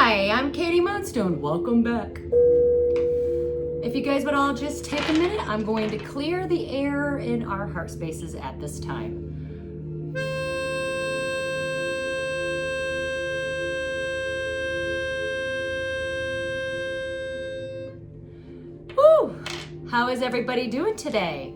Hi, I'm Katie Moonstone. Welcome back. If you guys would all just take a minute, I'm going to clear the air in our heart spaces at this time. Woo! How is everybody doing today?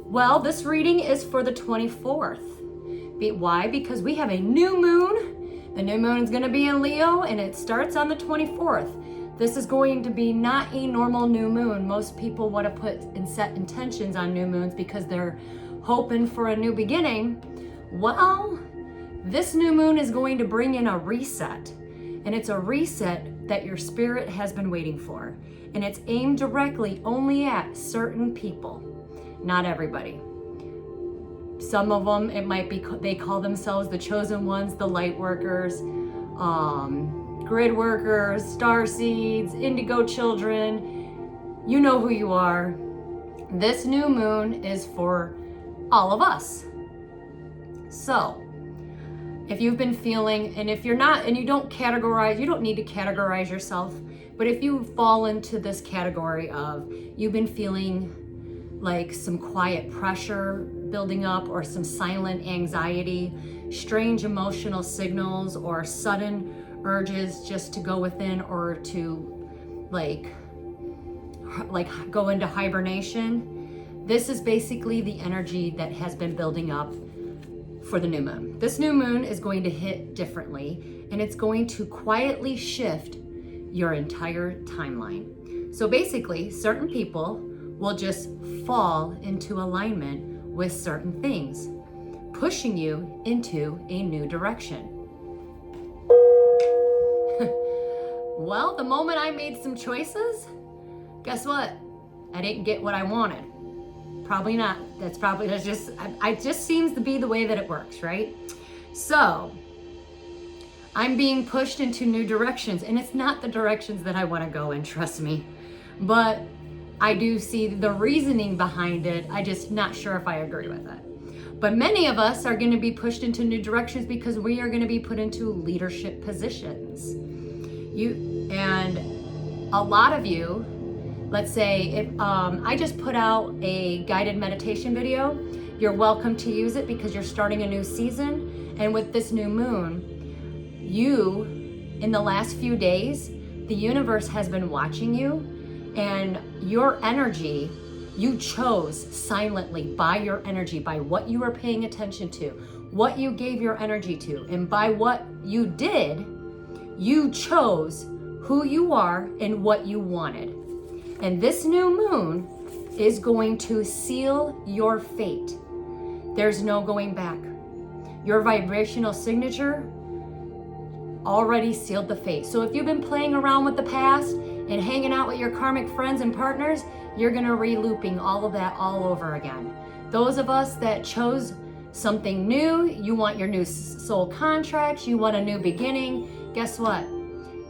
Well, this reading is for the 24th. Why? Because we have a new moon. The new moon is going to be in Leo and it starts on the 24th. This is going to be not a normal new moon. Most people want to put and set intentions on new moons because they're hoping for a new beginning. Well, this new moon is going to bring in a reset. And it's a reset that your spirit has been waiting for. And it's aimed directly only at certain people, not everybody. Some of them, it might be, they call themselves the chosen ones, the light workers, grid workers, star seeds, indigo children. You know who you are. This new moon is for all of us. So, if you've been feeling, and if you're not, and you don't categorize, you don't need to categorize yourself, but if you fall into this category of you've been feeling like some quiet pressure building up or some silent anxiety, strange emotional signals or sudden urges just to go within or to like go into hibernation, this is basically the energy that has been building up for the new moon. This new moon is going to hit differently and it's going to quietly shift your entire timeline. So basically, certain people will just fall into alignment with certain things, pushing you into a new direction. Well, the moment I made some choices, guess what? I didn't get what I wanted. Probably not. That's just, it just seems to be the way that it works, right? So, I'm being pushed into new directions, and it's not the directions that I want to go in, trust me. But I do see the reasoning behind it. I just not sure if I agree with it. But many of us are going to be pushed into new directions because we are going to be put into leadership positions. And a lot of you, let's say if I just put out a guided meditation video, you're welcome to use it because you're starting a new season. And with this new moon, in the last few days, the universe has been watching you. And your energy, you chose silently by your energy, by what you were paying attention to, what you gave your energy to, and by what you did, you chose who you are and what you wanted. And this new moon is going to seal your fate. There's no going back. Your vibrational signature already sealed the fate. So if you've been playing around with the past and hanging out with your karmic friends and partners, you're gonna re-looping all of that all over again. Those of us that chose something new, you want your new soul contracts, you want a new beginning, guess what?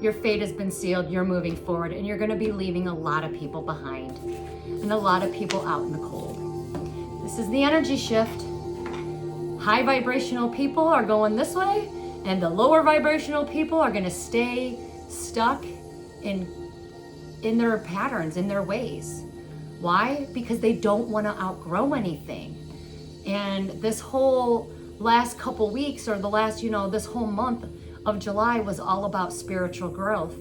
Your fate has been sealed, you're moving forward, and you're gonna be leaving a lot of people behind and a lot of people out in the cold. This is the energy shift. High vibrational people are going this way, and the lower vibrational people are gonna stay stuck in their patterns, in their ways. Why? Because they don't wanna outgrow anything. And this whole last couple weeks or the last, this whole month of July was all about spiritual growth.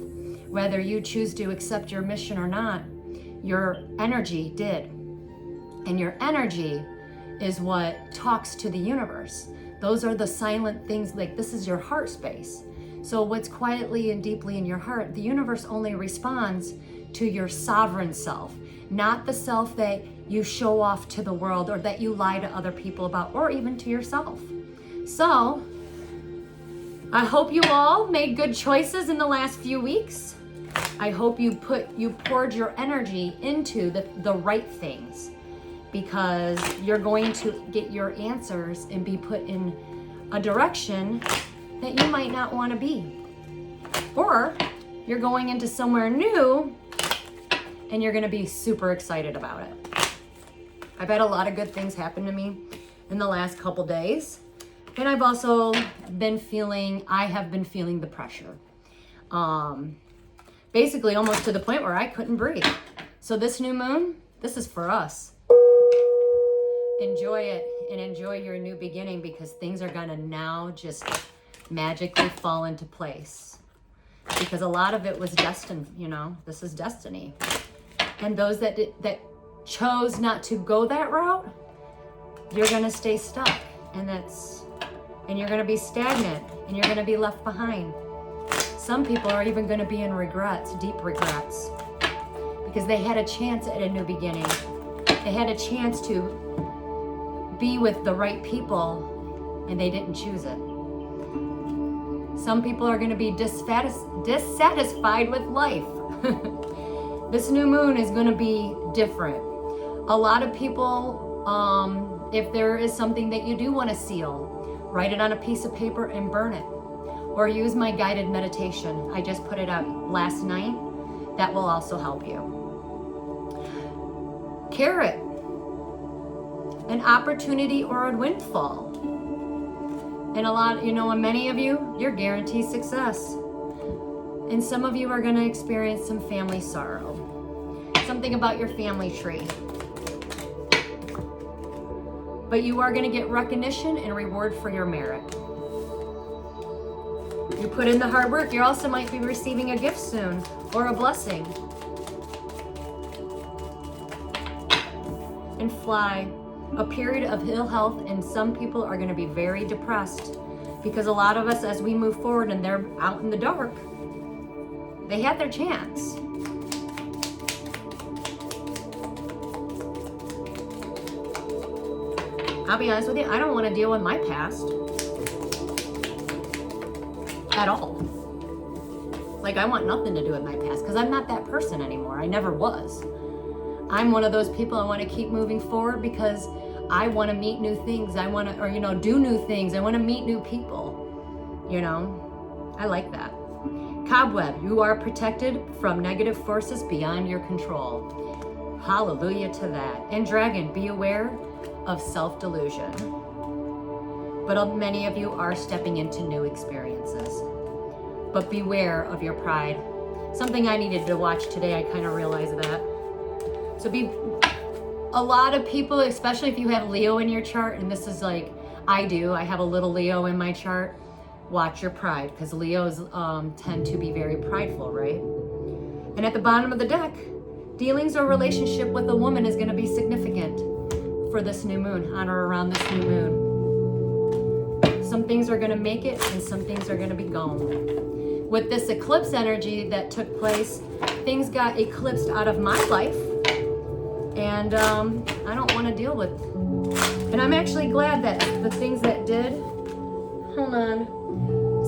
Whether you choose to accept your mission or not, your energy did. And your energy is what talks to the universe. Those are the silent things, like this is your heart space. So what's quietly and deeply in your heart, the universe only responds to your sovereign self, not the self that you show off to the world or that you lie to other people about, or even to yourself. So I hope you all made good choices in the last few weeks. I hope you poured your energy into the right things, because you're going to get your answers and be put in a direction that you might not want to be. Or you're going into somewhere new and you're going to be super excited about it. I've had a lot of good things happen to me in the last couple days. And I've also been feeling the pressure. Basically almost to the point where I couldn't breathe. So this new moon, this is for us. Enjoy it and enjoy your new beginning, because things are gonna now just magically fall into place. Because a lot of it was destined, you know, this is destiny. And those that chose not to go that route, you're gonna stay stuck, and you're gonna be stagnant, and you're gonna be left behind. Some people are even gonna be in regrets, deep regrets, because they had a chance at a new beginning. They had a chance to be with the right people, and they didn't choose it. Some people are gonna be dissatisfied with life. This new moon is gonna be different. A lot of people, if there is something that you do wanna seal, write it on a piece of paper and burn it. Or use my guided meditation. I just put it out last night. That will also help you. Carrot, an opportunity or a windfall. And a lot, and many of you, you're guaranteed success. And some of you are gonna experience some family sorrow. Something about your family tree. But you are gonna get recognition and reward for your merit. You put in the hard work, you also might be receiving a gift soon or a blessing. And fly, a period of ill health, and some people are going to be very depressed, because a lot of us, as we move forward and they're out in the dark, they had their chance. I'll be honest with you, I don't want to deal with my past. At all. Like, I want nothing to do with my past, because I'm not that person anymore. I never was. I'm one of those people, I want to keep moving forward because I want to meet new things. I want to, do new things. I want to meet new people. I like that. Cobweb, you are protected from negative forces beyond your control. Hallelujah to that. And Dragon, be aware of self-delusion. But many of you are stepping into new experiences. But beware of your pride. Something I needed to watch today, I kind of realized that. So a lot of people, especially if you have Leo in your chart, and this is like I do, I have a little Leo in my chart, watch your pride, because Leos tend to be very prideful, right? And at the bottom of the deck, dealings or relationship with a woman is going to be significant for this new moon, on or around this new moon. Some things are going to make it, and some things are going to be gone. With this eclipse energy that took place, things got eclipsed out of my life, and I don't want to deal with. And I'm actually glad that the things that did, hold on,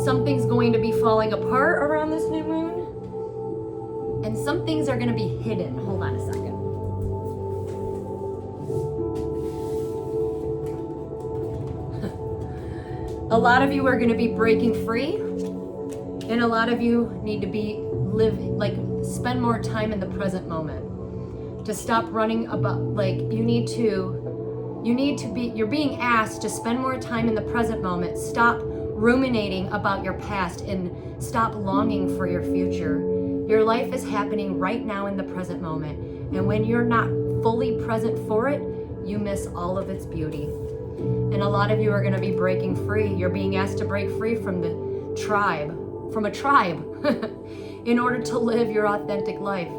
something's going to be falling apart around this new moon, and some things are going to be hidden. Hold on a second. A lot of you are going to be breaking free, and a lot of you need to spend more time in the present moment. To stop running about, you're being asked to spend more time in the present moment. Stop ruminating about your past and stop longing for your future. Your life is happening right now in the present moment. And when you're not fully present for it, you miss all of its beauty. And a lot of you are going to be breaking free. You're being asked to break free from a tribe, in order to live your authentic life.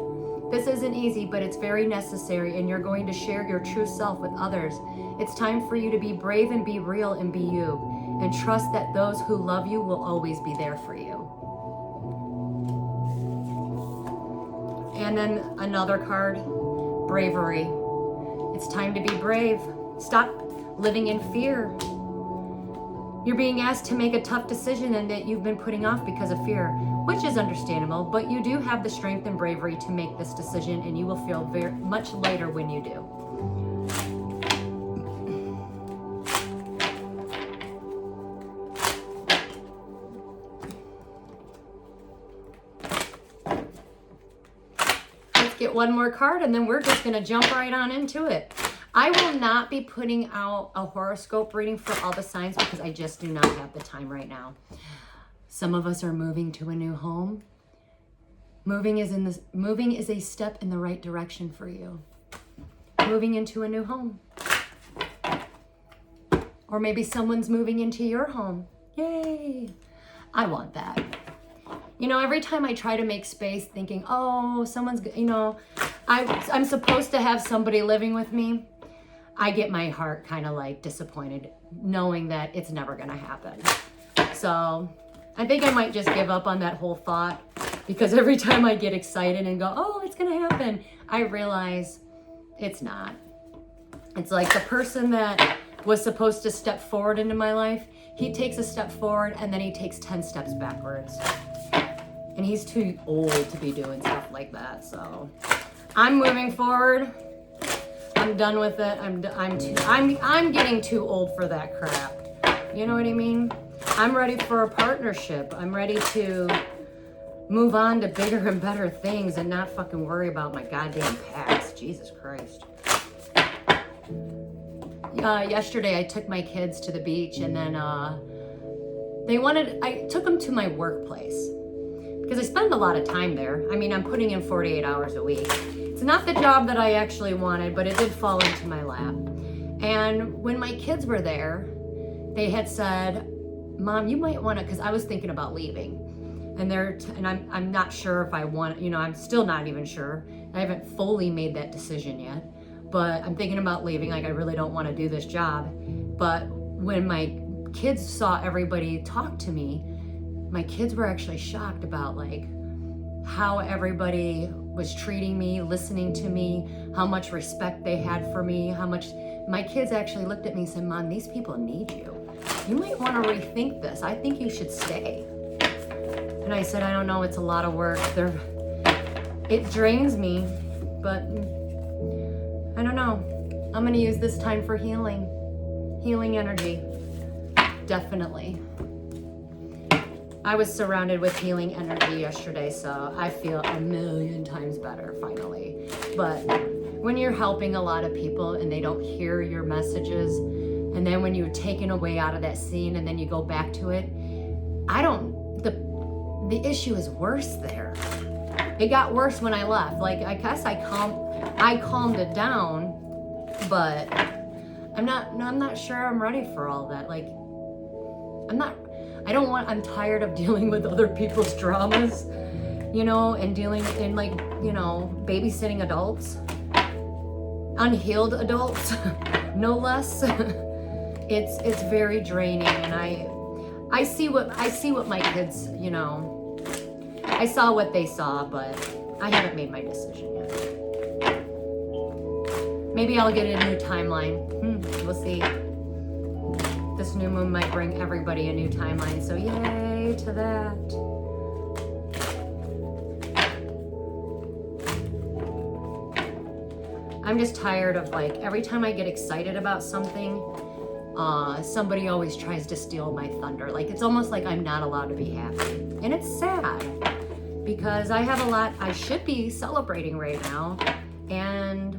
This isn't easy, but it's very necessary, and you're going to share your true self with others. It's time for you to be brave and be real and be you, and trust that those who love you will always be there for you. And then another card, bravery. It's time to be brave. Stop living in fear. You're being asked to make a tough decision and that you've been putting off because of fear, which is understandable, but you do have the strength and bravery to make this decision, and you will feel very much lighter when you do. Let's get one more card, and then we're just going to jump right on into it. I will not be putting out a horoscope reading for all the signs because I just do not have the time right now. Some of us are moving to a new home. Moving is a step in the right direction for you. Moving into a new home. Or maybe someone's moving into your home. Yay! I want that. You know, every time I try to make space thinking, oh, someone's, you know, I'm supposed to have somebody living with me, I get my heart kind of like disappointed knowing that it's never going to happen. So I think I might just give up on that whole thought, because every time I get excited and go, oh, it's going to happen, I realize it's not. It's like the person that was supposed to step forward into my life, he takes a step forward and then he takes 10 steps backwards. And he's too old to be doing stuff like that. So I'm moving forward. I'm done with it. I'm getting too old for that crap. You know what I mean? I'm ready for a partnership. I'm ready to move on to bigger and better things and not fucking worry about my goddamn past. Jesus Christ. Yesterday I took my kids to the beach, and then I took them to my workplace because I spend a lot of time there. I mean, I'm putting in 48 hours a week. It's not the job that I actually wanted, but it did fall into my lap. And when my kids were there, they had said, Mom, you might want to, because I was thinking about leaving. And I'm not sure if I want, you know, I'm still not even sure. I haven't fully made that decision yet, but I'm thinking about leaving. Like, I really don't want to do this job. But when my kids saw everybody talk to me, my kids were actually shocked about like how everybody was treating me, listening to me, how much respect they had for me, how much my kids actually looked at me and said, Mom, these people need you. You might want to rethink this. I think you should stay. And I said, I don't know, it's a lot of work. It drains me, but I don't know. I'm gonna use this time for healing energy, definitely. I was surrounded with healing energy yesterday, so I feel a million times better finally. But when you're helping a lot of people and they don't hear your messages, and then when you're taken away out of that scene and then you go back to it, the issue is worse there. It got worse when I left. Like, I guess I calmed it down, but I'm not sure I'm ready for all that. Like, I'm tired of dealing with other people's dramas, you know, and babysitting adults, unhealed adults, no less. It's very draining, and I see what my kids, you know, I saw what they saw, but I haven't made my decision yet. Maybe I'll get a new timeline. We'll see. This new moon might bring everybody a new timeline, so yay to that. I'm just tired of, like, every time I get excited about something, somebody always tries to steal my thunder. Like, it's almost like I'm not allowed to be happy. And it's sad because I have a lot I should be celebrating right now. And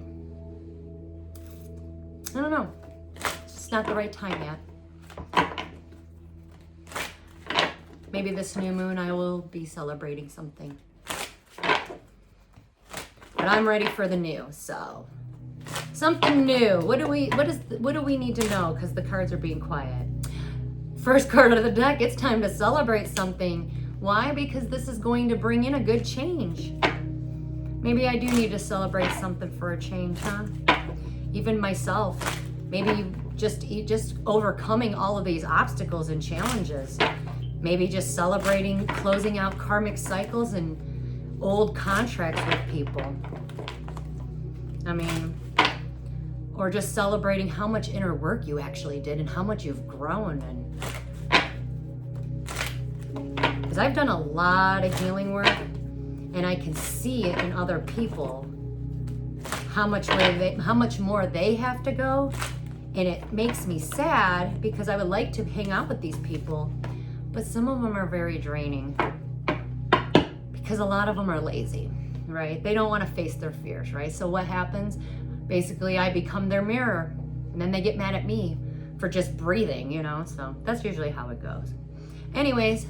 I don't know. It's just not the right time yet. Maybe this new moon I will be celebrating something. But I'm ready for the new, so something new. What do we need to know? Because the cards are being quiet. First card of the deck, it's time to celebrate something. Why? Because this is going to bring in a good change. Maybe I do need to celebrate something for a change, huh? Even myself. Maybe just overcoming all of these obstacles and challenges. Maybe just celebrating closing out karmic cycles and old contracts with people. I mean, or just celebrating how much inner work you actually did and how much you've grown. And because I've done a lot of healing work, and I can see it in other people, how much more they have to go. And it makes me sad because I would like to hang out with these people, but some of them are very draining because a lot of them are lazy, right? They don't want to face their fears, right? So what happens? Basically, I become their mirror, and then they get mad at me for just breathing, you know? So that's usually how it goes. Anyways,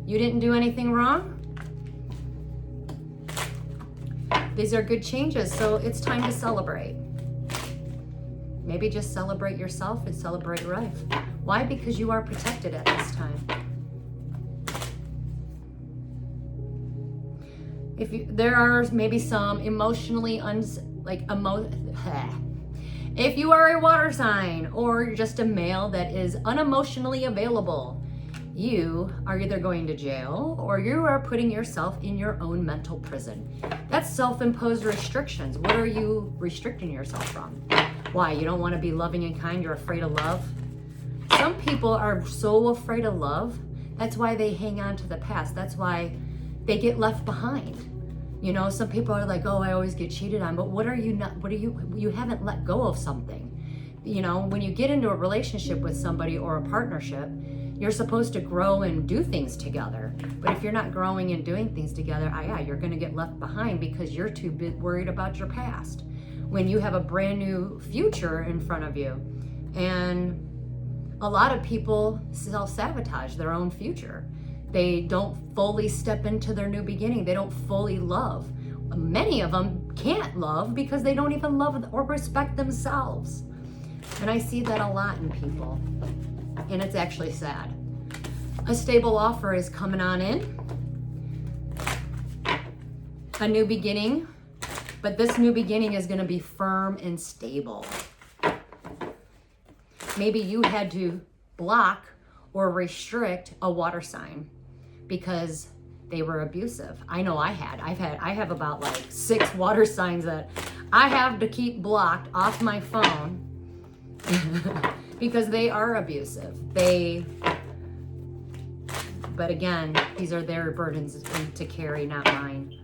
you didn't do anything wrong. These are good changes, so it's time to celebrate. Maybe just celebrate yourself and celebrate life. Why? Because you are protected at this time. There are maybe some emotionally if you are a water sign or just a male that is unemotionally available, you are either going to jail or you are putting yourself in your own mental prison. That's self-imposed restrictions. What are you restricting yourself from? Why? You don't want to be loving and kind, you're afraid of love? Some people are so afraid of love, that's why they hang on to the past. That's why they get left behind. You know, some people are like, oh, I always get cheated on, but you haven't let go of something. You know, when you get into a relationship with somebody or a partnership, you're supposed to grow and do things together. But if you're not growing and doing things together, you're going to get left behind because you're too worried about your past. When you have a brand new future in front of you. And a lot of people self-sabotage their own future. They don't fully step into their new beginning. They don't fully love. Many of them can't love because they don't even love or respect themselves. And I see that a lot in people. And it's actually sad. A stable offer is coming on in. A new beginning. But this new beginning is going to be firm and stable. Maybe you had to block or restrict a water sign because they were abusive. I know I have about like 6 water signs that I have to keep blocked off my phone because they are abusive. But again, these are their burdens to carry, not mine.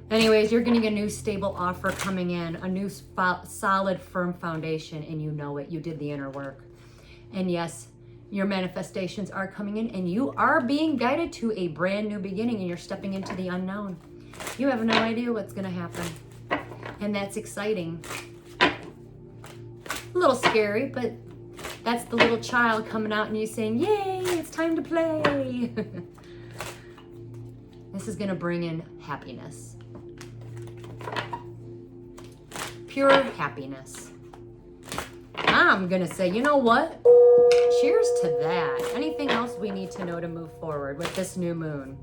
Anyways, you're getting a new stable offer coming in, a new solid, firm foundation, and you know it. You did the inner work. And yes, your manifestations are coming in, and you are being guided to a brand new beginning, and you're stepping into the unknown. You have no idea what's going to happen. And that's exciting. A little scary, but that's the little child coming out and you saying, yay, it's time to play. This is going to bring in happiness. Pure happiness. I'm going to say, you know what? Cheers to that. Anything else we need to know to move forward with this new moon?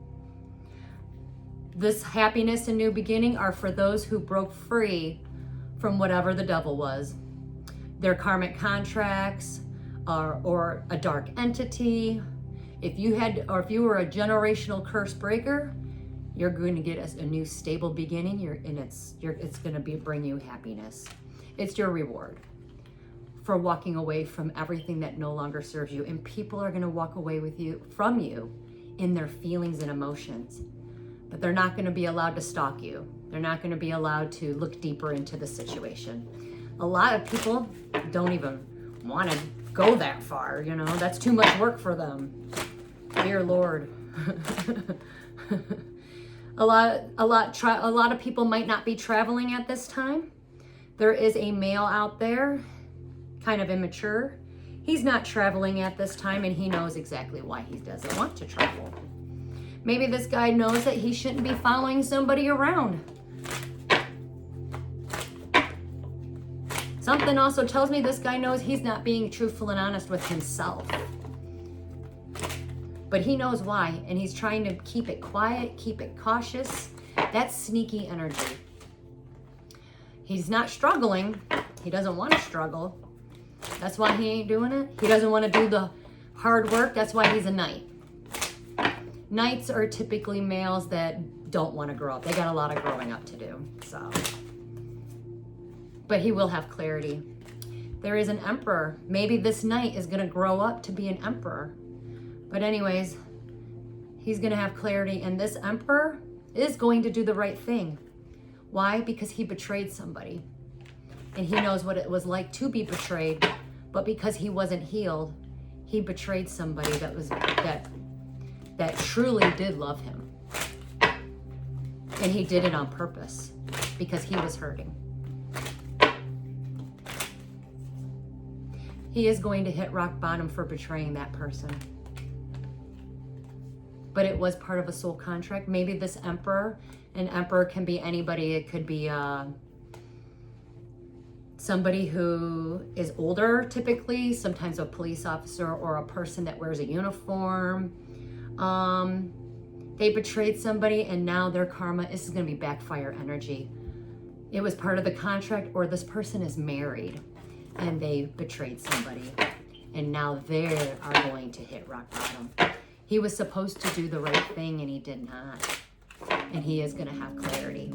This happiness and new beginning are for those who broke free from whatever the devil was. Their karmic contracts or a dark entity. If you were a generational curse breaker, you're going to get a new stable beginning. It's going to bring you happiness. It's your reward for walking away from everything that no longer serves you. And people are going to walk away from you in their feelings and emotions. But they're not going to be allowed to stalk you. They're not going to be allowed to look deeper into the situation. A lot of people don't even want to go that far, you know. That's too much work for them. Dear Lord. A lot of people might not be traveling at this time. There is a male out there, kind of immature. He's not traveling at this time, and he knows exactly why he doesn't want to travel. Maybe this guy knows that he shouldn't be following somebody around. Something also tells me this guy knows he's not being truthful and honest with himself. But he knows why, and he's trying to keep it quiet, keep it cautious. That's sneaky energy. He's not struggling. He doesn't want to struggle. That's why he ain't doing it. He doesn't want to do the hard work. That's why he's a knight. Knights are typically males that don't want to grow up. They got a lot of growing up to do. But he will have clarity. There is an emperor. Maybe this knight is going to grow up to be an emperor. But anyways, he's going to have clarity, and this emperor is going to do the right thing. Why? Because he betrayed somebody. And he knows what it was like to be betrayed, but because he wasn't healed, he betrayed somebody that truly did love him. And he did it on purpose because he was hurting. He is going to hit rock bottom for betraying that person. but it was part of a soul contract. Maybe this emperor, an emperor can be anybody. It could be somebody who is older, typically, sometimes a police officer or a person that wears a uniform. They betrayed somebody, and now their karma, this is going to be backfire energy. It was part of the contract, or this person is married and they betrayed somebody, and now they are going to hit rock bottom. He was supposed to do the right thing and he did not. And he is going to have clarity.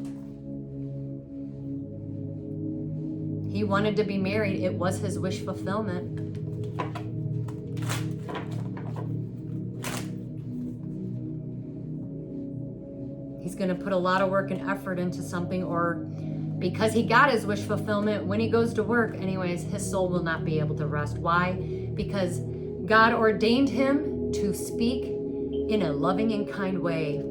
He wanted to be married. It was his wish fulfillment. He's going to put a lot of work and effort into something, or because he got his wish fulfillment, when he goes to work, anyways, his soul will not be able to rest. Why? Because God ordained him to speak in a loving and kind way.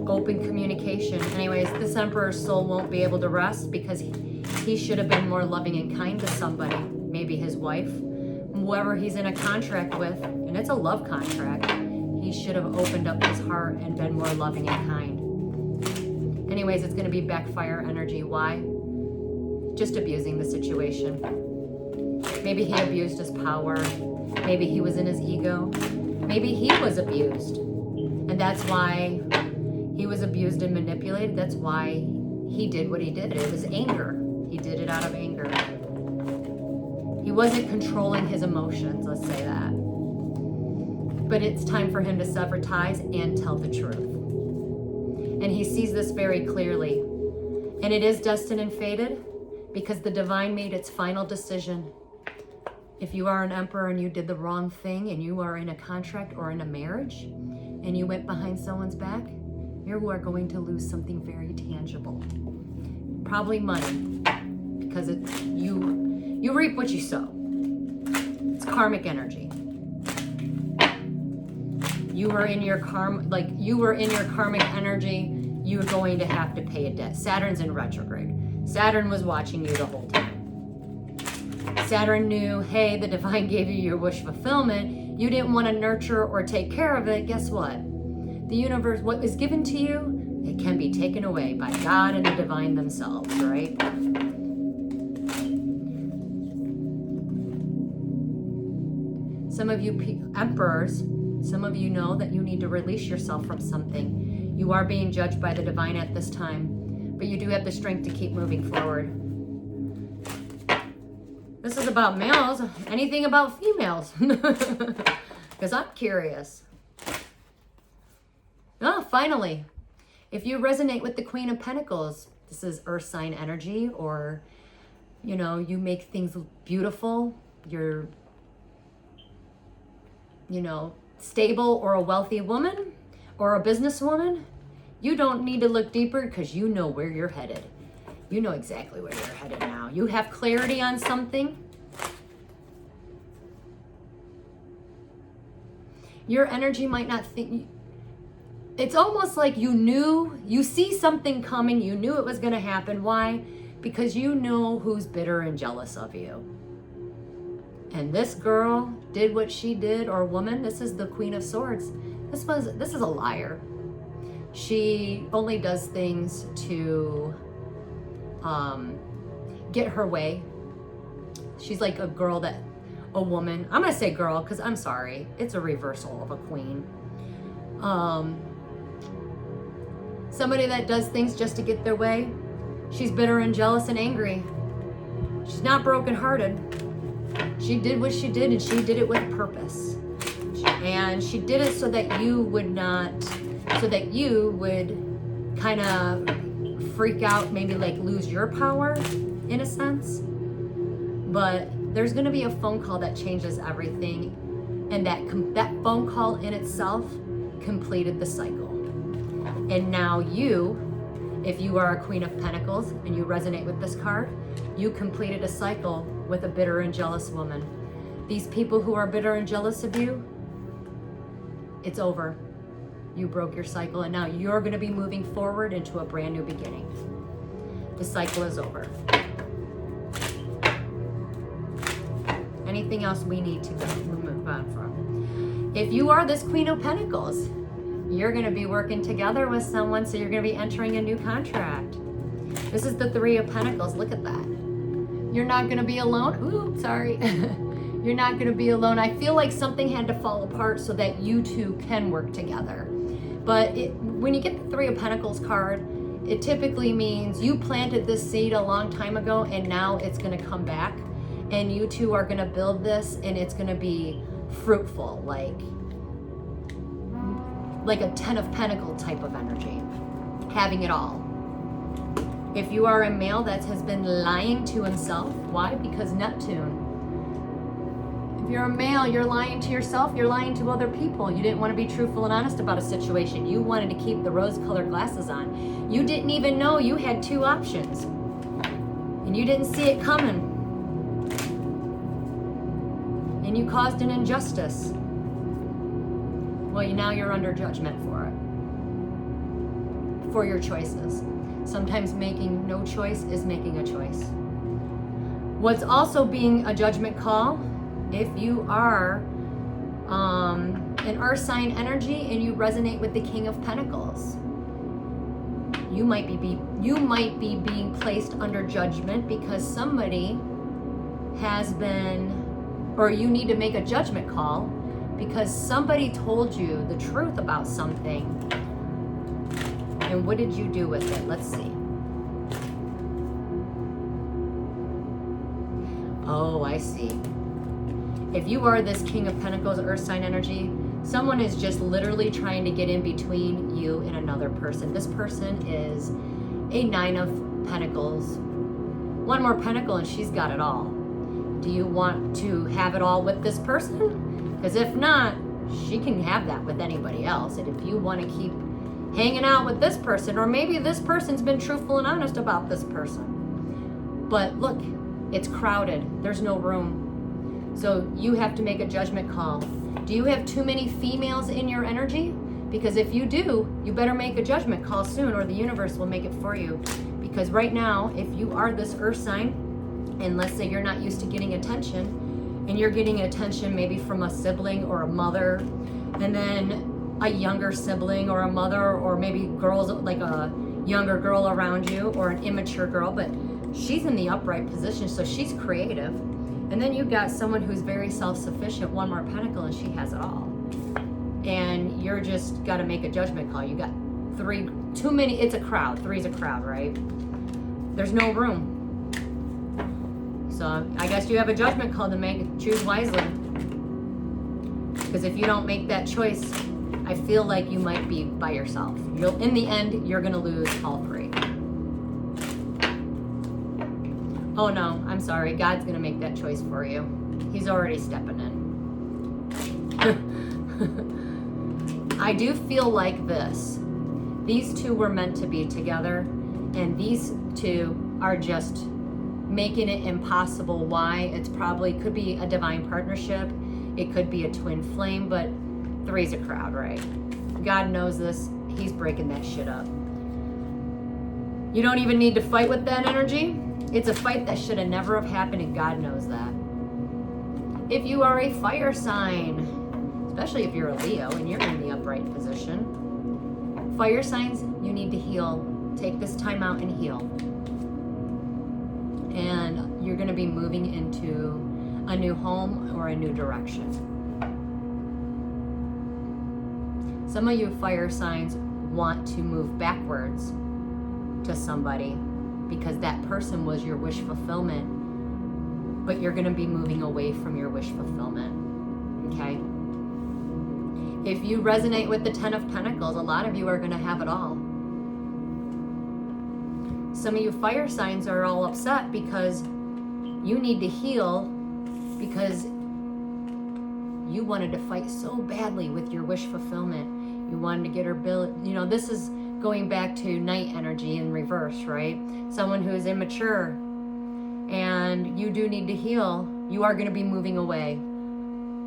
Open communication. Anyways, this emperor's soul won't be able to rest because he should have been more loving and kind to somebody. Maybe his wife, whoever he's in a contract with, and it's a love contract. He should have opened up his heart and been more loving and kind. Anyways, it's going to be backfire energy. Why? Just abusing the situation. Maybe he abused his power. Maybe he was in his ego. Maybe he was abused. And that's why he was abused and manipulated. That's why he did what he did. It was anger. He did it out of anger. He wasn't controlling his emotions, let's say that. But it's time for him to sever ties and tell the truth. And he sees this very clearly. And it is destined and fated because the divine made its final decision. If you are an emperor and you did the wrong thing and you are in a contract or in a marriage and you went behind someone's back, you are going to lose something very tangible. Probably money, because you reap what you sow. It's karmic energy. You were in your karmic energy, you're going to have to pay a debt. Saturn's in retrograde. Saturn was watching you the whole time. Saturn knew, hey, the divine gave you your wish fulfillment. You didn't want to nurture or take care of it. Guess what? The universe, what is given to you, it can be taken away by God and the divine themselves, right? Some of you emperors, some of you know that you need to release yourself from something. You are being judged by the divine at this time, but you do have the strength to keep moving forward. This is about males. Anything about females? Because I'm curious. Oh, finally. If you resonate with the Queen of Pentacles, this is earth sign energy, or, you know, you make things beautiful. You're, you know, stable or a wealthy woman or a businesswoman. You don't need to look deeper because you know where you're headed. You know exactly where you're headed now. You have clarity on something. Your energy might not think... It's almost like you see something coming, you knew it was going to happen. Why? Because you know who's bitter and jealous of you. And this girl did what she did, or woman, this is the Queen of Swords. This is a liar. She only does things to get her way. She's like a woman. I'm going to say girl because I'm sorry. It's a reversal of a queen. Somebody that does things just to get their way. She's bitter and jealous and angry. She's not brokenhearted. She did what she did, and she did it with purpose. And she did it so that you would kind of freak out, maybe like lose your power in a sense. But there's going to be a phone call that changes everything, and that phone call in itself completed the cycle. And now you, if you are a Queen of Pentacles and you resonate with this card, you completed a cycle with a bitter and jealous woman. These people who are bitter and jealous of you, it's over. You broke your cycle, and now you're going to be moving forward into a brand new beginning. The cycle is over. anything else we need to move on from. If you are this Queen of Pentacles, you're going to be working together with someone, so you're going to be entering a new contract. This is the Three of Pentacles. Look at that. You're not going to be alone. Ooh, sorry. You're not going to be alone. I feel like something had to fall apart so that you two can work together. But when you get the Three of Pentacles card, it typically means you planted this seed a long time ago and now it's going to come back. And you two are going to build this and it's going to be fruitful, like a Ten of Pentacles type of energy, having it all. If you are a male that has been lying to himself, why? Because Neptune. If you're a male, you're lying to yourself, you're lying to other people. You didn't want to be truthful and honest about a situation. You wanted to keep the rose-colored glasses on. You didn't even know you had two options. And you didn't see it coming. And you caused an injustice. Well, now you're under judgment for it. For your choices. Sometimes making no choice is making a choice. What's also being a judgment call, if you are an earth sign energy and you resonate with the King of Pentacles, you might be being placed under judgment because somebody has been, or you need to make a judgment call because somebody told you the truth about something. And what did you do with it? Let's see. Oh, I see. If you are this King of Pentacles, earth sign energy, someone is just literally trying to get in between you and another person. This person is a Nine of Pentacles. One more pentacle and she's got it all. Do you want to have it all with this person? Because if not, she can have that with anybody else. And if you want to keep hanging out with this person, or maybe this person's been truthful and honest about this person. But look, it's crowded. There's no room. So you have to make a judgment call. Do you have too many females in your energy? Because if you do, you better make a judgment call soon or the universe will make it for you. Because right now, if you are this earth sign, and let's say you're not used to getting attention, and you're getting attention maybe from a sibling or a mother, and then a younger sibling or a mother, or maybe girls, like a younger girl around you or an immature girl, but she's in the upright position, so she's creative. And then you've got someone who's very self-sufficient, one more pentacle, and she has it all. And you're just got to make a judgment call. You got three, too many, it's a crowd. Three's a crowd, right? There's no room. So I guess you have a judgment call to make, choose wisely. Because if you don't make that choice, I feel like you might be by yourself. In the end, you're gonna lose all three. Oh no, I'm sorry. God's gonna make that choice for you. He's already stepping in. I do feel like this. These two were meant to be together, and these two are just making it impossible. Why? It's probably, could be a divine partnership. It could be a twin flame, but three's a crowd, right? God knows this. He's breaking that shit up. You don't even need to fight with that energy. It's a fight that should have never have happened, and God knows that. If you are a fire sign, especially if you're a Leo and you're in the upright position, fire signs, you need to heal. Take this time out and heal. And you're going to be moving into a new home or a new direction. Some of you fire signs want to move backwards to somebody because that person was your wish fulfillment, but you're going to be moving away from your wish fulfillment. Okay? If you resonate with the Ten of Pentacles, a lot of you are going to have it all. Some of you fire signs are all upset because you need to heal because you wanted to fight so badly with your wish fulfillment. You wanted to get her bill. You know, this is going back to night energy in reverse, right? Someone who is immature and you do need to heal. You are going to be moving away.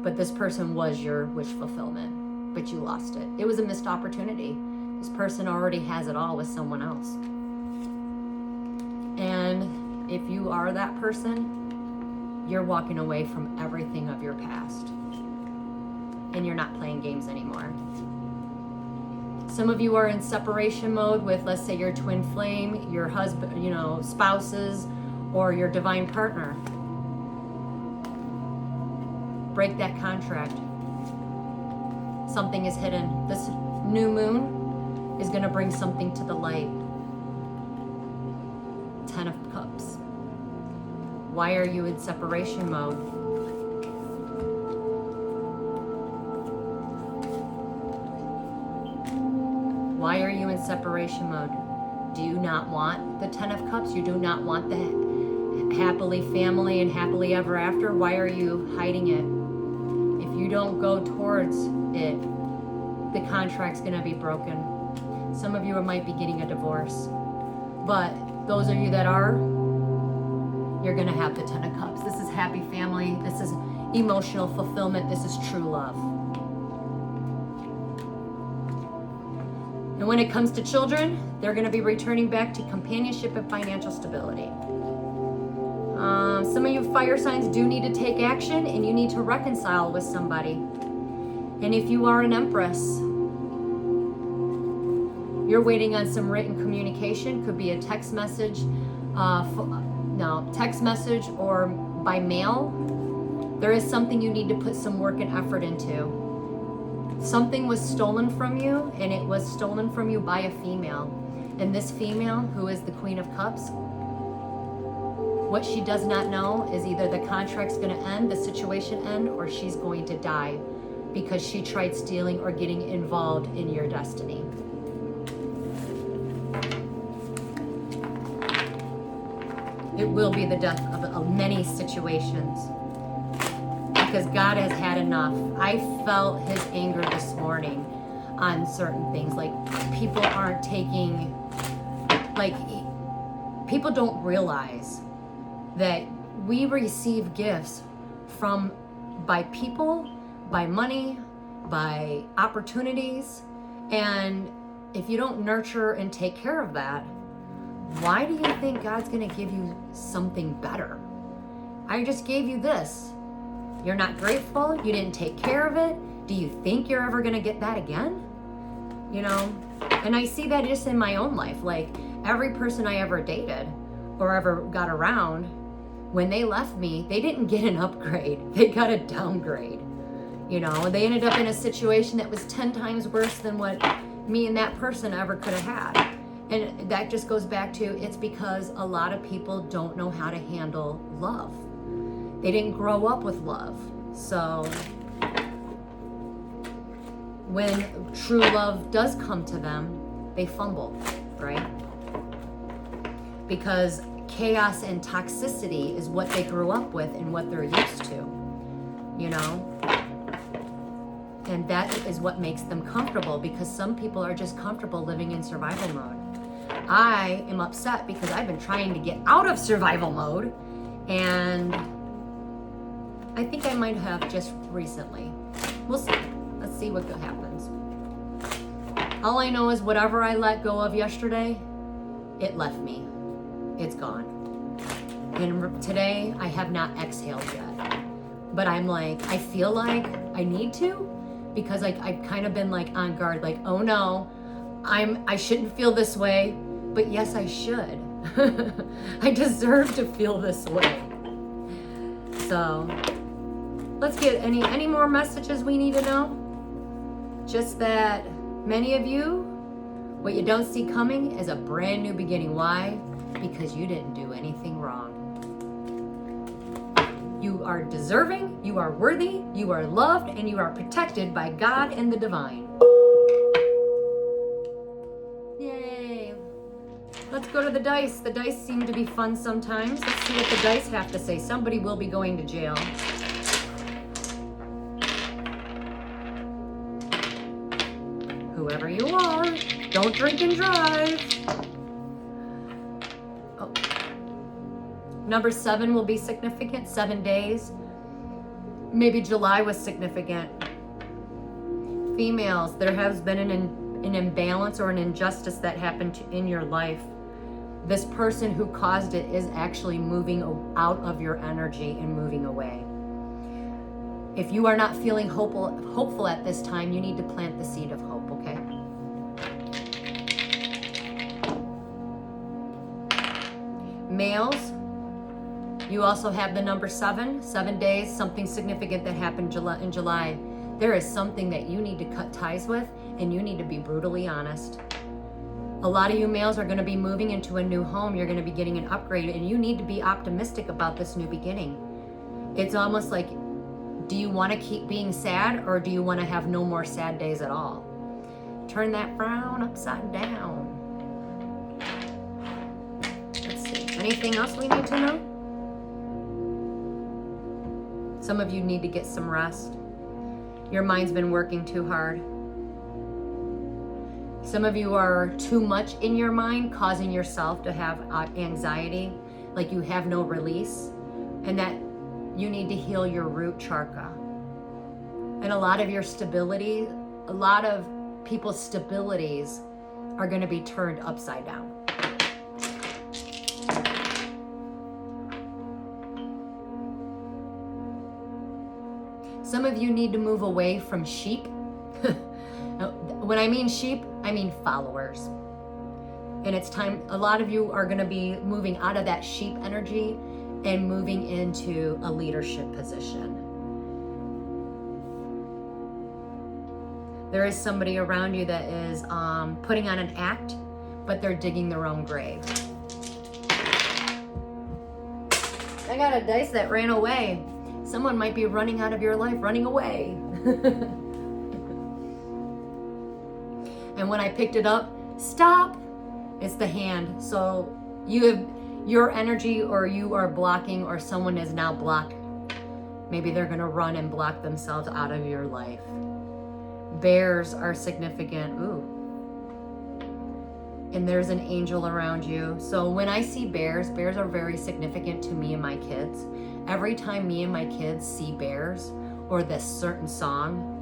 But this person was your wish fulfillment, but you lost it. It was a missed opportunity. This person already has it all with someone else. And if you are that person, you're walking away from everything of your past. And you're not playing games anymore. Some of you are in separation mode with, let's say, your twin flame, your husband, spouses, or your divine partner. Break that contract. Something is hidden. This new moon is going to bring something to the light. 10 of Cups. Why are you in separation mode? Why are you in separation mode? Do you not want the 10 of Cups? You do not want the happily family and happily ever after? Why are you hiding it? If you don't go towards it, the contract's going to be broken. Some of you might be getting a divorce. But those of you that are, you're going to have the 10 of Cups. This is happy family. This is emotional fulfillment. This is true love. And when it comes to children, they're going to be returning back to companionship and financial stability. Some of you fire signs do need to take action, and you need to reconcile with somebody. And if you are an Empress, you're waiting on some written communication. Could be a text message, text message or by mail. There is something you need to put some work and effort into. Something was stolen from you, and it was stolen from you by a female. And this female, who is the Queen of Cups, what she does not know is either the contract's going to end, the situation end, or she's going to die because she tried stealing or getting involved in your destiny. It will be the death of many situations. Because God has had enough. I felt his anger this morning on certain things. Like, people aren't taking, people don't realize that we receive gifts by people, by money, by opportunities. And if you don't nurture and take care of that, why do you think God's going to give you something better? I just gave you this. You're not grateful. You didn't take care of it. Do you think you're ever going to get that again? And I see that just in my own life. Like, every person I ever dated or ever got around, when they left me, they didn't get an upgrade. They got a downgrade. They ended up in a situation that was 10 times worse than what me and that person ever could have had. And that just goes back to, it's because a lot of people don't know how to handle love. They didn't grow up with love. So when true love does come to them, they fumble, right? Because chaos and toxicity is what they grew up with and what they're used to, And that is what makes them comfortable, because some people are just comfortable living in survival mode. I am upset because I've been trying to get out of survival mode, and I think I might have just recently. We'll see. Let's see what happens. All I know is whatever I let go of yesterday, it left me. It's gone. And today, I have not exhaled yet. But I'm like, I feel like I need to, because I've kind of been like on guard, like, oh no, I shouldn't feel this way, but yes, I should. I deserve to feel this way. So let's get any more messages we need to know. Just that many of you, what you don't see coming is a brand new beginning. Why? Because you didn't do anything wrong. You are deserving, you are worthy, you are loved, and you are protected by God and the divine. Yay. Let's go to the dice. The dice seem to be fun sometimes. Let's see what the dice have to say. Somebody will be going to jail. Whoever you are, don't drink and drive. Oh. Number 7 will be significant, 7 days. Maybe July was significant. Females, there has been an imbalance or an injustice that happened in your life this person who caused it is actually moving out of your energy and moving away. If you are not feeling hopeful at this time, you need to plant the seed of hope, okay? Males, you also have the number 7 days, something significant that happened in July. There is something that you need to cut ties with, and you need to be brutally honest. A lot of you males are going to be moving into a new home. You're going to be getting an upgrade, and you need to be optimistic about this new beginning. It's almost like, do you want to keep being sad, or do you want to have no more sad days at all? Turn that frown upside down. Let's see. Anything else we need to know? Some of you need to get some rest. Your mind's been working too hard. Some of you are too much in your mind, causing yourself to have anxiety, like you have no release, and that you need to heal your root chakra. And a lot of your stability, a lot of people's stabilities are going to be turned upside down. Some of you need to move away from sheep. When I mean sheep, I mean followers. And it's time, a lot of you are going to be moving out of that sheep energy and moving into a leadership position. There is somebody around you that is putting on an act, but they're digging their own grave. I got a dice that ran away. Someone might be running out of your life, running away. And when I picked it up, stop, it's the hand. So you have your energy, or you are blocking, or someone is now blocked. Maybe they're going to run and block themselves out of your life. Bears are significant. Ooh. And there's an angel around you. So when I see bears, bears are very significant to me and my kids. Every time me and my kids see bears or this certain song,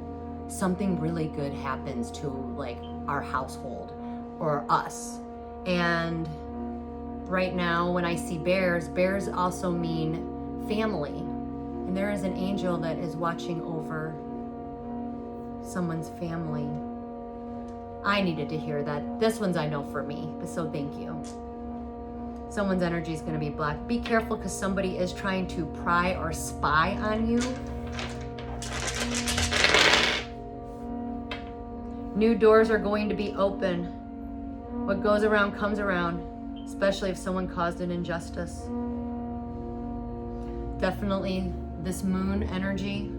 something really good happens to like our household or us. And right now when I see bears, bears also mean family. And there is an angel that is watching over someone's family. I needed to hear that. This one's I know for me, so thank you. Someone's energy is going to be blocked. Be careful, because somebody is trying to pry or spy on you. New doors are going to be open. What goes around comes around, especially if someone caused an injustice. Definitely this moon energy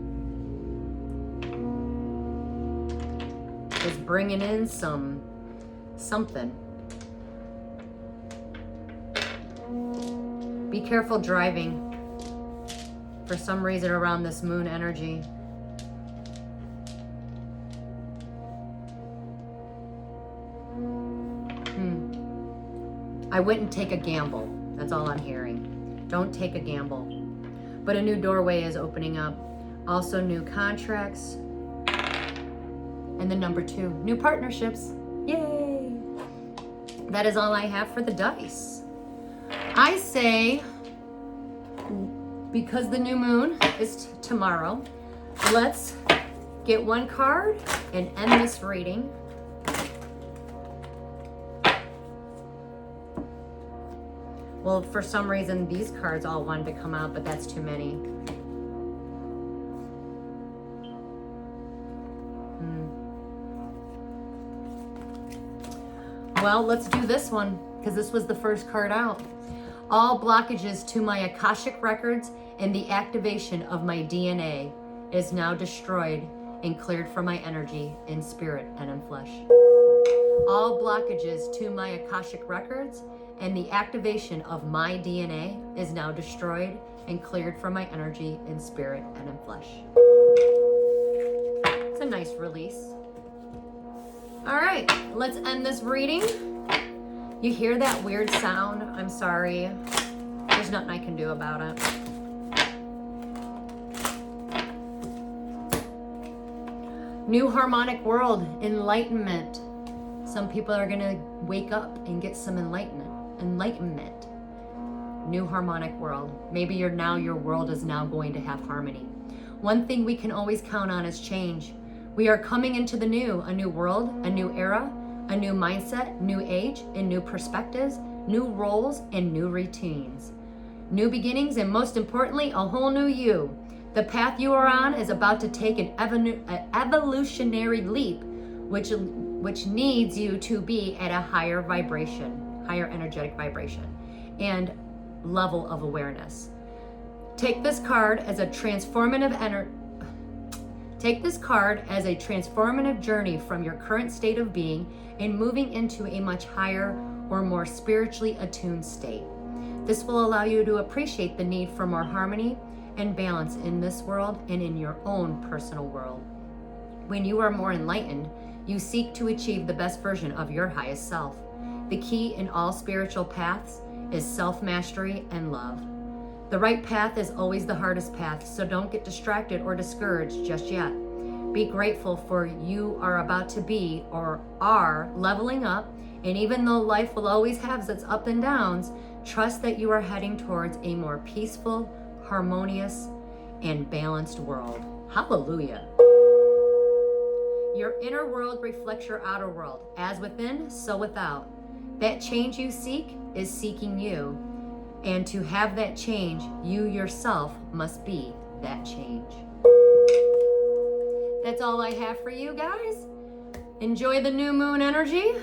is bringing in something. Be careful driving for some reason around this moon energy. I wouldn't take a gamble. That's all I'm hearing. Don't take a gamble. But a new doorway is opening up. Also new contracts. And the number 2, new partnerships. Yay! That is all I have for the dice. I say, because the new moon is tomorrow, let's get one card and end this reading. Well, for some reason, these cards all wanted to come out, but that's too many. Well, let's do this one, because this was the first card out. All blockages to my Akashic records and the activation of my DNA is now destroyed and cleared from my energy in spirit and in flesh. All blockages to my Akashic records and the activation of my DNA is now destroyed and cleared from my energy in spirit and in flesh. It's a nice release. All right, let's end this reading. You hear that weird sound? I'm sorry. There's nothing I can do about it. New harmonic world, enlightenment. Some people are going to wake up and get some enlightenment. enlightenment, new harmonic world. Maybe your world is now going to have harmony. One thing we can always count on is change. We are coming into a new world, a new era, a new mindset, new age, and new perspectives, new roles, and new routines. New beginnings, and most importantly, a whole new you. The path you are on is about to take an evolutionary leap, which needs you to be at a higher vibration, higher energetic vibration, and level of awareness. Take this card as a transformative journey from your current state of being and moving into a much higher or more spiritually attuned state. This will allow you to appreciate the need for more harmony and balance in this world and in your own personal world. When you are more enlightened, you seek to achieve the best version of your highest self. The key in all spiritual paths is self-mastery and love. The right path is always the hardest path, so don't get distracted or discouraged just yet. Be grateful for you are about to be or are leveling up, and even though life will always have its ups and downs, trust that you are heading towards a more peaceful, harmonious, and balanced world. Hallelujah. Your inner world reflects your outer world. As within, so without. That change you seek is seeking you. And to have that change, you yourself must be that change. That's all I have for you guys. Enjoy the new moon energy.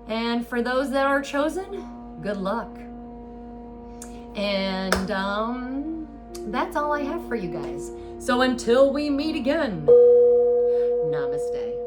And for those that are chosen, good luck. And that's all I have for you guys. So until we meet again, Namaste.